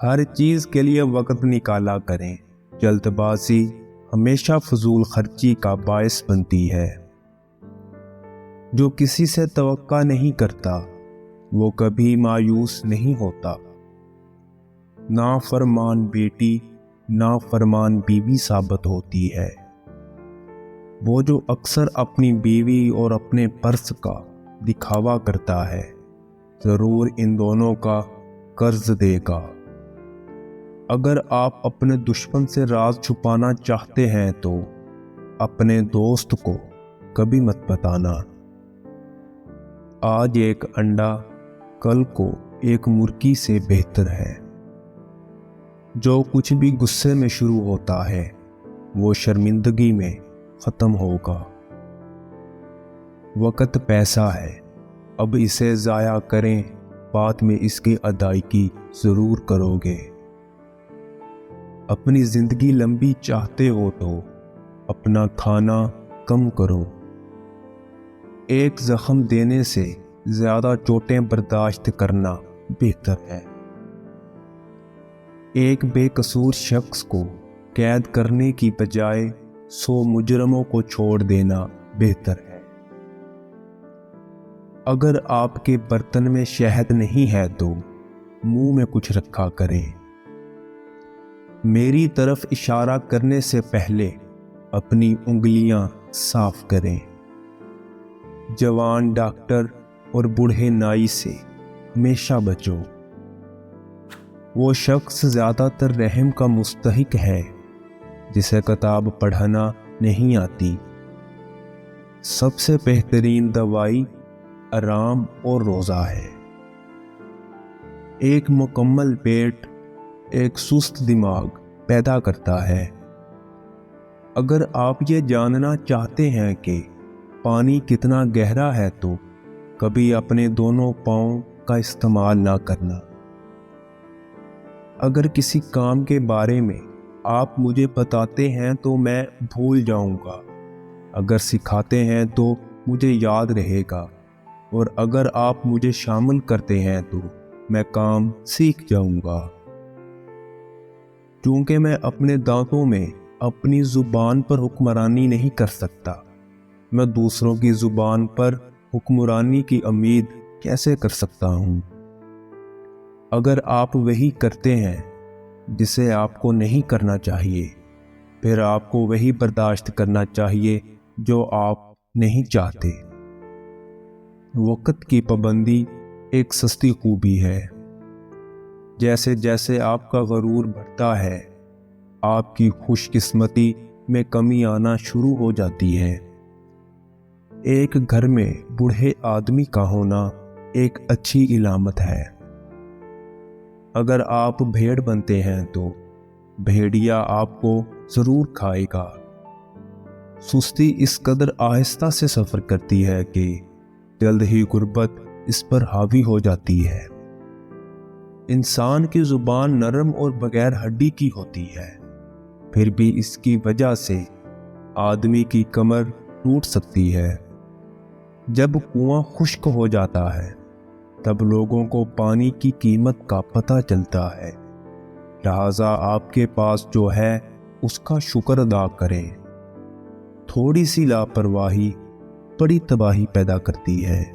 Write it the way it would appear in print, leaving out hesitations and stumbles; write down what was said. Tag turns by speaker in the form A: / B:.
A: ہر چیز کے لیے وقت نکالا کریں۔ جلد بازی ہمیشہ فضول خرچی کا باعث بنتی ہے۔ جو کسی سے توقع نہیں کرتا وہ کبھی مایوس نہیں ہوتا۔ نافرمان بیٹی نافرمان بیوی ثابت ہوتی ہے۔ وہ جو اکثر اپنی بیوی اور اپنے پرس کا دکھاوا کرتا ہے ضرور ان دونوں کا قرض دے گا۔ اگر آپ اپنے دشمن سے راز چھپانا چاہتے ہیں تو اپنے دوست کو کبھی مت بتانا۔ آج ایک انڈا کل کو ایک مرغی سے بہتر ہے۔ جو کچھ بھی غصے میں شروع ہوتا ہے وہ شرمندگی میں ختم ہوگا۔ وقت پیسہ ہے، اب اسے ضائع کریں، بعد میں اس کی ادائیگی ضرور کرو گے۔ اپنی زندگی لمبی چاہتے ہو تو اپنا کھانا کم کرو۔ ایک زخم دینے سے زیادہ چوٹیں برداشت کرنا بہتر ہے۔ ایک بے قصور شخص کو قید کرنے کی بجائے 100 مجرموں کو چھوڑ دینا بہتر ہے۔ اگر آپ کے برتن میں شہد نہیں ہے تو منہ میں کچھ رکھا کریں۔ میری طرف اشارہ کرنے سے پہلے اپنی انگلیاں صاف کریں۔ جوان ڈاکٹر اور بوڑھے نائی سے ہمیشہ بچو۔ وہ شخص زیادہ تر رحم کا مستحق ہے جسے کتاب پڑھنا نہیں آتی۔ سب سے بہترین دوائی آرام اور روزہ ہے۔ ایک مکمل پیٹ ایک سست دماغ پیدا کرتا ہے۔ اگر آپ یہ جاننا چاہتے ہیں کہ پانی کتنا گہرا ہے تو کبھی اپنے دونوں پاؤں کا استعمال نہ کرنا۔ اگر کسی کام کے بارے میں آپ مجھے بتاتے ہیں تو میں بھول جاؤں گا، اگر سکھاتے ہیں تو مجھے یاد رہے گا، اور اگر آپ مجھے شامل کرتے ہیں تو میں کام سیکھ جاؤں گا۔ کیونکہ میں اپنے دانتوں میں اپنی زبان پر حکمرانی نہیں کر سکتا، میں دوسروں کی زبان پر حکمرانی کی امید کیسے کر سکتا ہوں؟ اگر آپ وہی کرتے ہیں جسے آپ کو نہیں کرنا چاہیے، پھر آپ کو وہی برداشت کرنا چاہیے جو آپ نہیں چاہتے۔ وقت کی پابندی ایک سستی خوبی ہے۔ جیسے جیسے آپ کا غرور بڑھتا ہے آپ کی خوش قسمتی میں کمی آنا شروع ہو جاتی ہے۔ ایک گھر میں بوڑھے آدمی کا ہونا ایک اچھی علامت ہے۔ اگر آپ بھیڑ بنتے ہیں تو بھیڑیا آپ کو ضرور کھائے گا۔ سستی اس قدر آہستہ سے سفر کرتی ہے کہ جلد ہی غربت اس پر حاوی ہو جاتی ہے۔ انسان کی زبان نرم اور بغیر ہڈی کی ہوتی ہے، پھر بھی اس کی وجہ سے آدمی کی کمر ٹوٹ سکتی ہے۔ جب کنواں خشک ہو جاتا ہے تب لوگوں کو پانی کی قیمت کا پتہ چلتا ہے، لہذا آپ کے پاس جو ہے اس کا شکر ادا کریں۔ تھوڑی سی لاپرواہی بڑی تباہی پیدا کرتی ہے۔